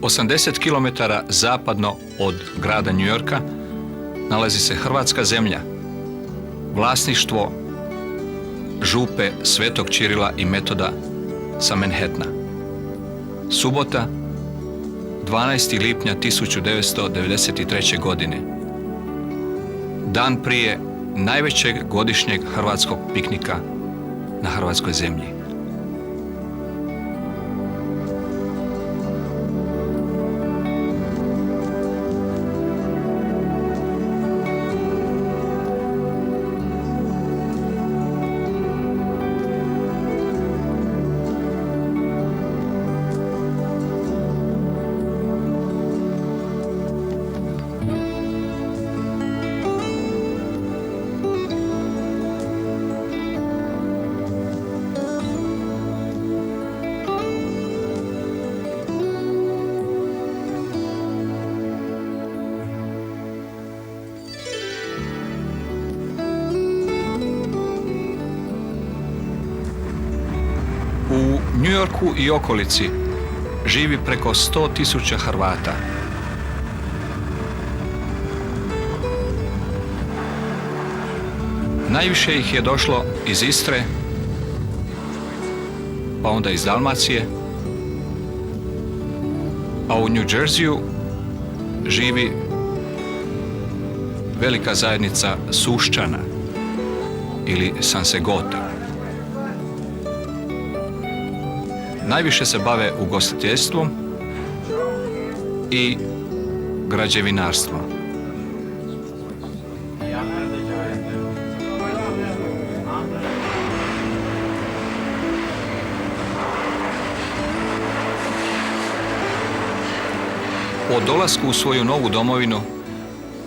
80 km zapadno od grada New Yorka nalazi se hrvatska zemlja, vlasništvo župe Svetog Ćirila i Metoda sa Manhattana. Subota, 12. lipnja 1993. godine. Dan prije najvećeg godišnjeg hrvatskog piknika na hrvatskoj zemlji. U New Yorku i okolici živi preko 100.000 Hrvata. Najviše ih je došlo iz Istre, pa onda iz Dalmacije, a u New Jerseyu živi velika zajednica Suščana ili Sansegota. Najviše se bave ugostiteljstvom i građevinarstvom. Po dolasku u svoju novu domovinu,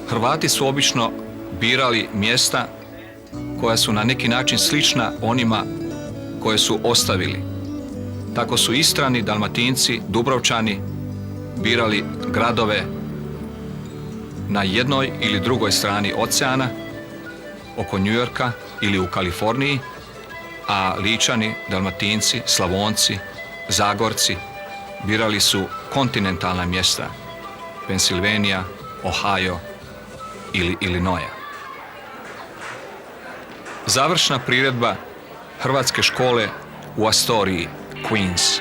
Hrvati su obično birali mjesta koja su na neki način slična onima koje su ostavili. Tako su Istrani, Dalmatinci, Dubrovčani birali gradove na jednoj ili drugoj strani oceana, oko New Yorka ili u Kaliforniji, a Ličani, Dalmatinci, Slavonci, Zagorci birali su kontinentalna mjesta, Pensilvanija, Ohio ili Illinoisa. Završna priredba hrvatske škole u Astoriji, Queens.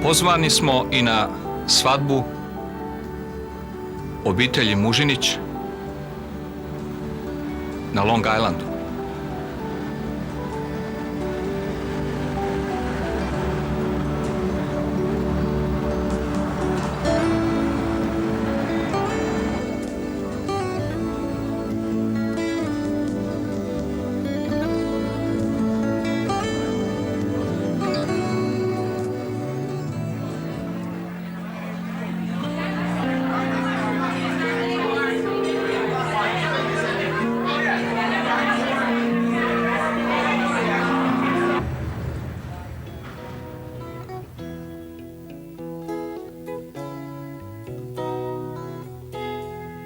Pozvani smo i na svadbu obitelji Mužinić na Long Islandu.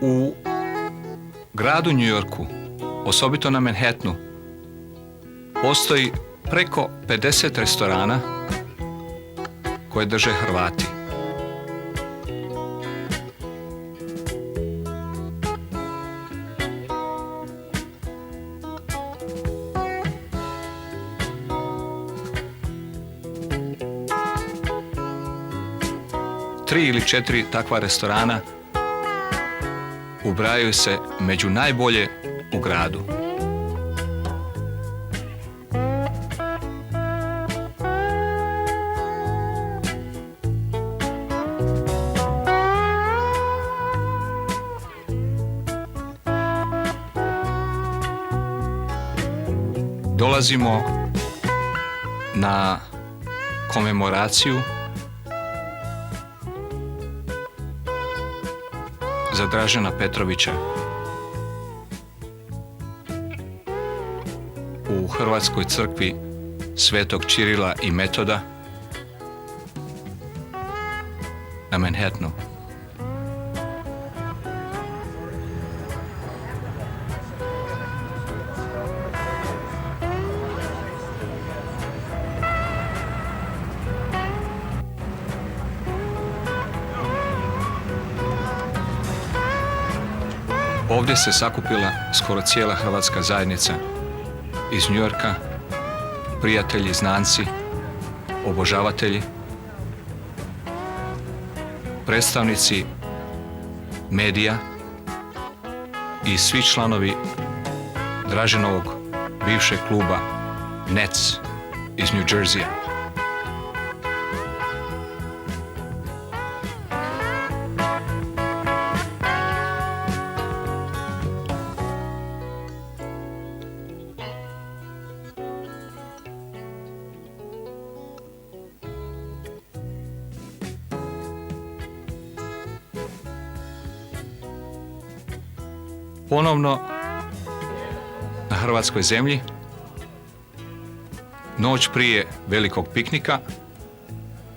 U gradu New Yorku, osobito na Manhattanu, postoji preko 50 restorana koje drže Hrvati. Tri ili četiri takva restorana ubrajaju se među najbolje u gradu. Dolazimo na komemoraciju za Dražena Petrovića. U Hrvatskoj crkvi Svetog Čirila i Metoda na Manhattanu. Ovdje se sakupila skoro cijela hrvatska zajednica iz New Yorka, prijatelji, znanci, obožavatelji, predstavnici medija i svi članovi Draženovog bivšeg kluba Nets iz New Jerseya. Ponovno na hrvatskoj zemlji, noć prije velikog piknika,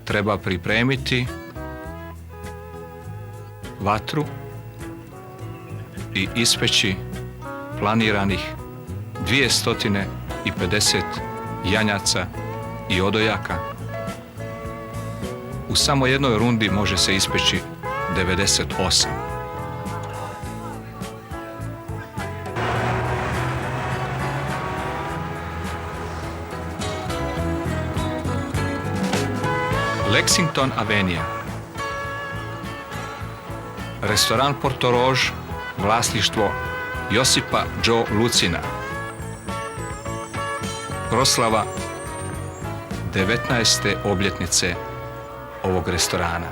treba pripremiti vatru i ispeći planiranih 250 janjaca i odojaka. U samo jednoj rundi može se ispeći 98. Lexington Avenue, restoran Portorož, vlasništvo Josipa Joe Lucina. Proslava 19. obljetnice ovog restorana.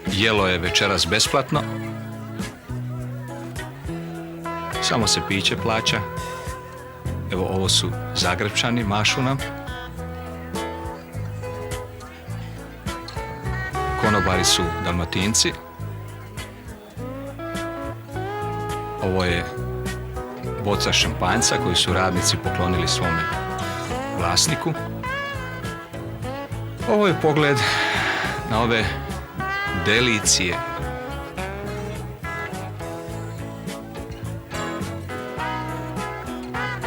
Jelo je večeras besplatno, samo se piće plaća. Evo, ovo su Zagrepčani, mašu nam. Konobari su Dalmatinci. Ovo je boca šampanjca koju su radnici poklonili svome vlasniku. Ovo je pogled na ove delicije.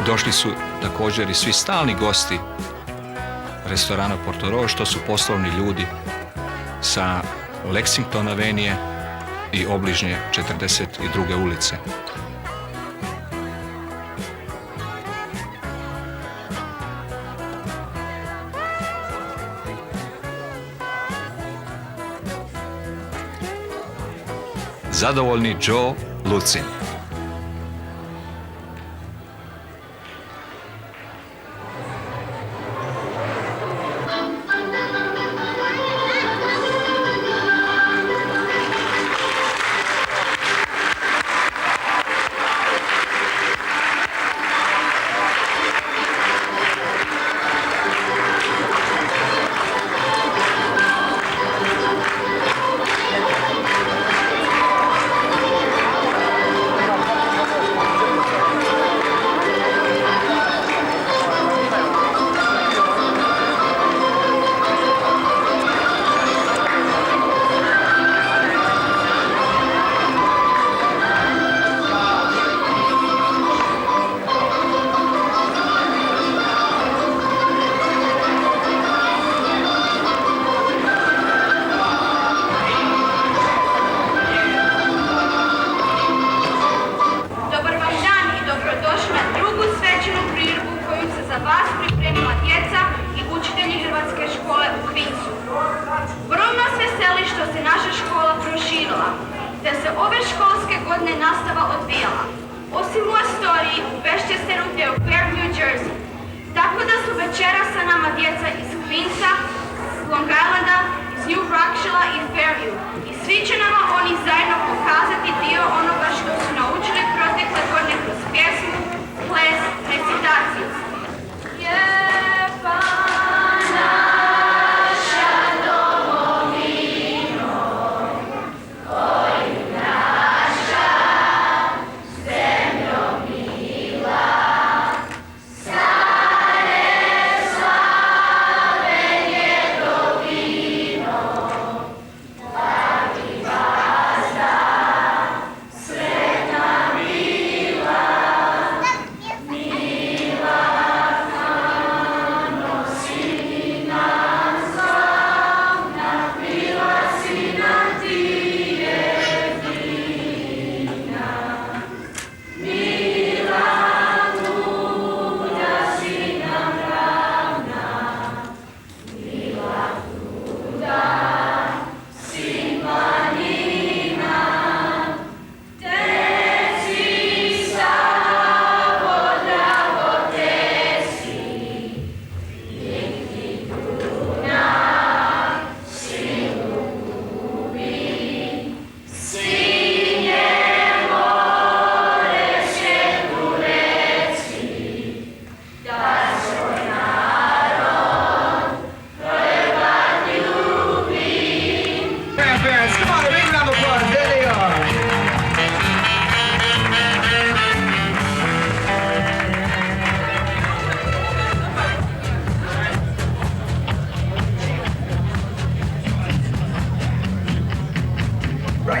Došli su također i svi stalni gosti restorana Portorož, to su poslovni ljudi sa Lexington Avenue i obližnje 42. ulice. Zadovoljni Joe Lucin. nastava odvijala. Osim u Astoriji, u Westchesteru te u Fairview, Jersey. Tako da su večera sa nama djeca iz Queensa, Long Islanda, iz New Rockshilla i Fairview. I svi će nama oni zajedno pokazati dio onoga što su naučili protekle godine kroz pjesmu, ples, recitaciju. Lijepa nam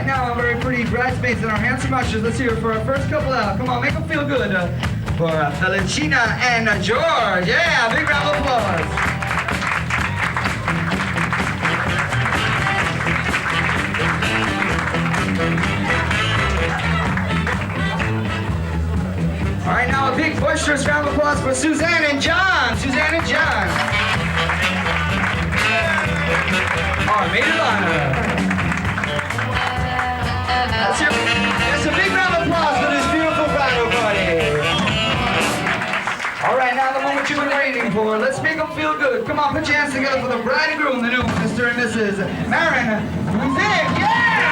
right now our very pretty bridesmaids and our handsome ushers. Let's hear it for our first couple out. Come on, make them feel good. For Felicina and George. Yeah, big round of applause. All right, now a big boisterous round of applause for Suzanne and John. Suzanne and John. Our maid of honor. That's a big round of applause for this beautiful bridal party. All right, now the moment you've been waiting for. Let's make them feel good. Come on, put your hands together for the bride and groom, the new Mr. and Mrs. Marin Music. Yeah!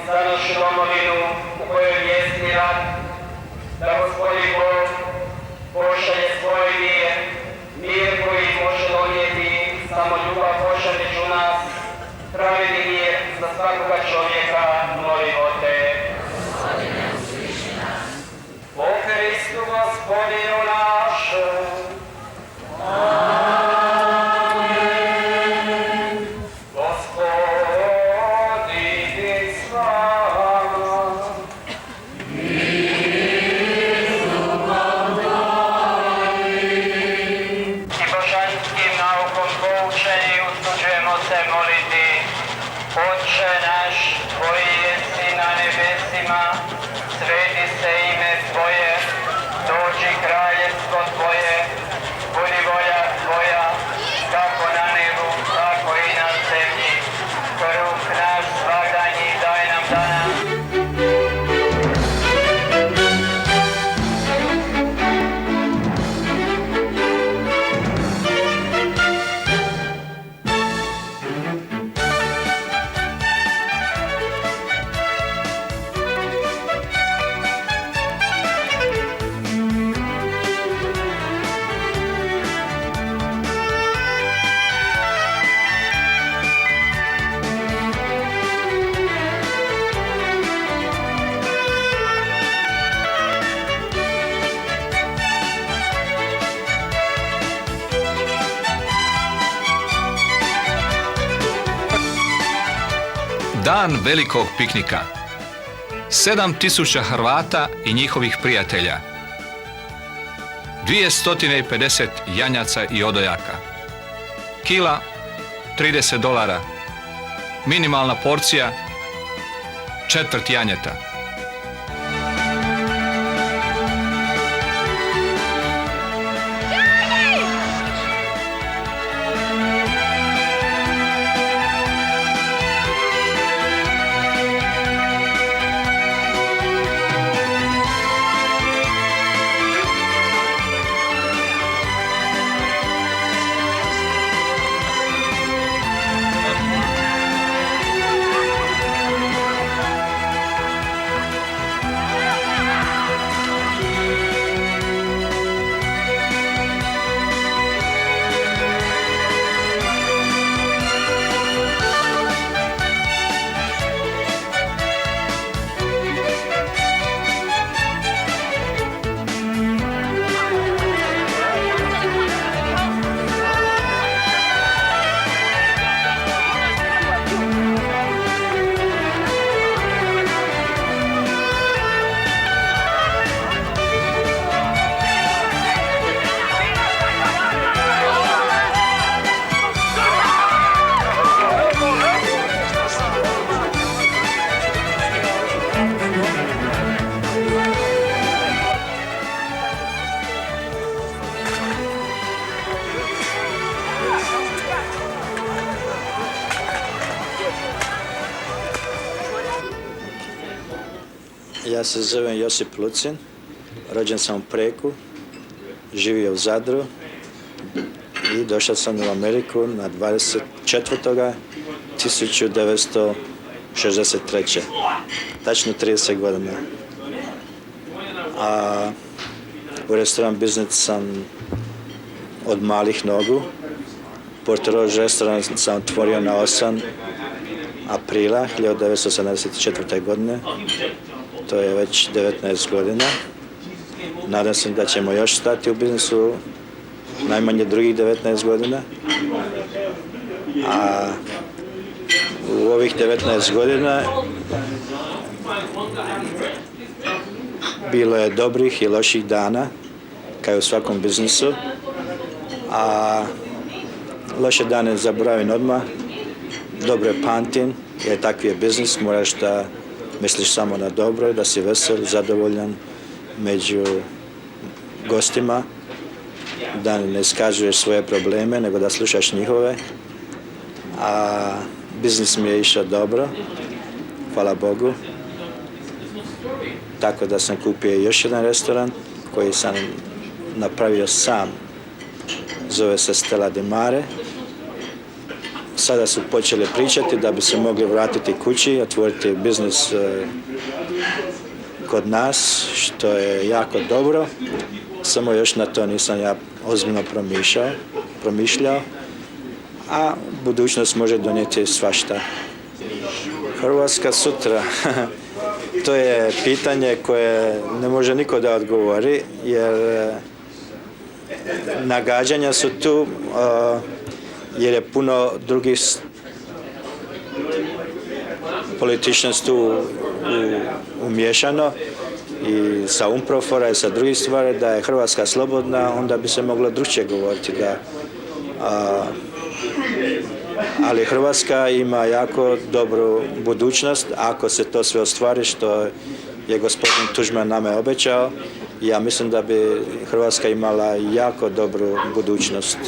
za našu domovinu u kojoj vjesni rat, da Gospodin Bog pošalje svoj mir, mir koji može donijeti samo ljubav pošalje među nas, pravedni mir za svakoga čovjeka, molimo te. Po Hristu Gospodinu našu. Amen. Gospodin je s vama. I božanskim naukom poučeni usuđujemo se moliti. Otče naš, koji jesi na nebesima, sveti se ime Tvoje, dođi kraljevstvo Tvoje, budi volja Tvoja, kako na nebu, tako i na zemlji. Kruh naš svagdanji daj nam danas. Dan velikog piknika. 7000 Hrvata i njihovih prijatelja. 250 janjaca i odojaka. Kila $30. Minimalna porcija četvrt janjeta. Ja se zovem Josip Lucin, rođen sam u Preku, živio u Zadru i došao sam u Ameriku na 24.1963. Tačno 30 godina. A u restoran biznis sam od malih nogu. Portorož restoran sam otvorio na 8. aprila 1974. godine. To je već 19 godina. Nadam se da ćemo još stati u biznisu najmanje drugih 19 godina. A u ovih 19 godina bilo je dobrih i loših dana, kao i u svakom biznisu. A loše dane zaboravim odmah, dobro pamtim, jer takvi je biznis, moraš da misliš samo na dobro, da si vesel, zadovoljan među gostima, da ne iskazuješ svoje probleme, nego da slušaš njihove. A biznis mi je išao dobro, hvala Bogu. Tako da sam kupio još jedan restoran koji sam napravio sam. Zove se Stella di Mare. sada su počeli pričati da bi se mogli vratiti kući, otvoriti biznis kod nas, što je jako dobro. Samo još na to nisam ja ozbiljno promišljao, a budućnost može donijeti svašta. Hrvatska sutra, to je pitanje koje ne može niko da odgovori, jer nagađanja su tu, jer je puno drugih političara tu umiješano i sa Unprofora i sa drugih stvari. Da je Hrvatska slobodna, onda bi se moglo drukčije govoriti. Ali Hrvatska ima jako dobru budućnost ako se to sve ostvari što je gospodin Tuđman nama obećao. Ja mislim da bi Hrvatska imala jako dobru budućnost.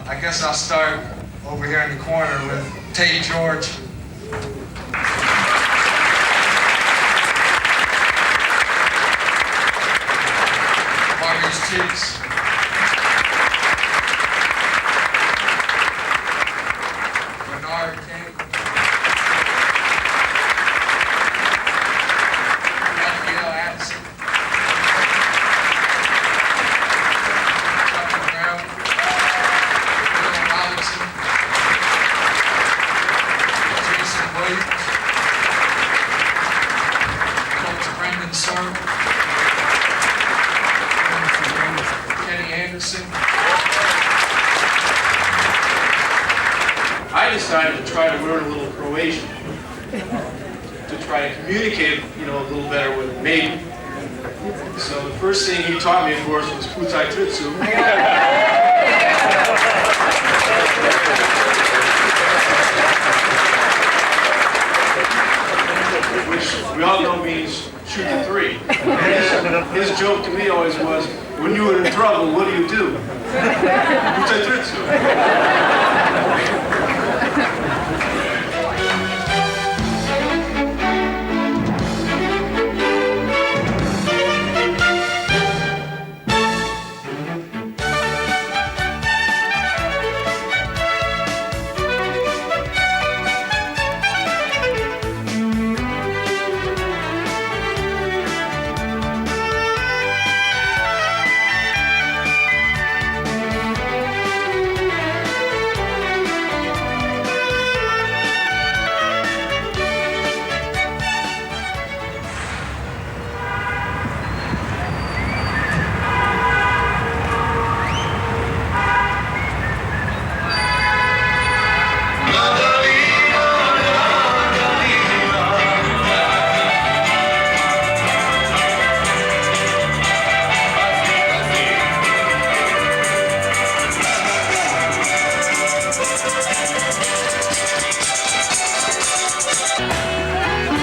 I guess I'll start over here in the corner with Tate George. Marcus Cheeks. Bernard King. Raphael Addison. Chuck Brown. Bill Robinson. Jason Williams. Coach Brendan Searle. Kenny Anderson. I decided to try to learn a little Croatian to try to communicate, a little better with Maiden. So the first thing he taught me, of course, was Putaj Tritsu. Which we all know means shoot the three. His joke to me always was, when you were in trouble, what do you do? Pucaj tricu.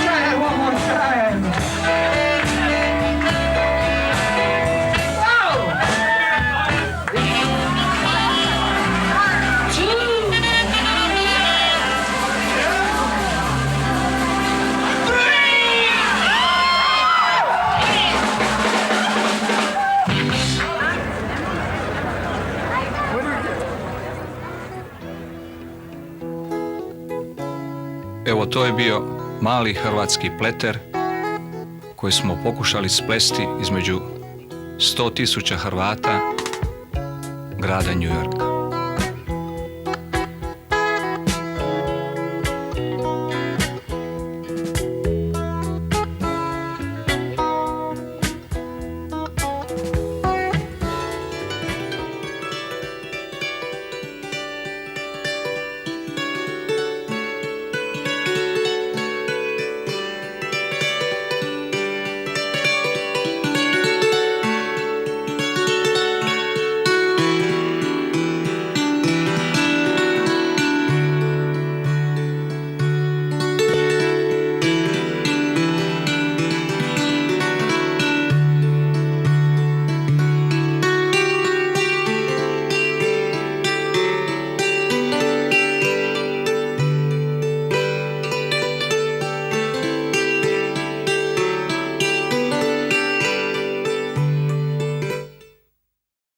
Try that one more time. Evo, to je bio mali hrvatski pleter koji smo pokušali splesti između 100.000 Hrvata grada New Yorka.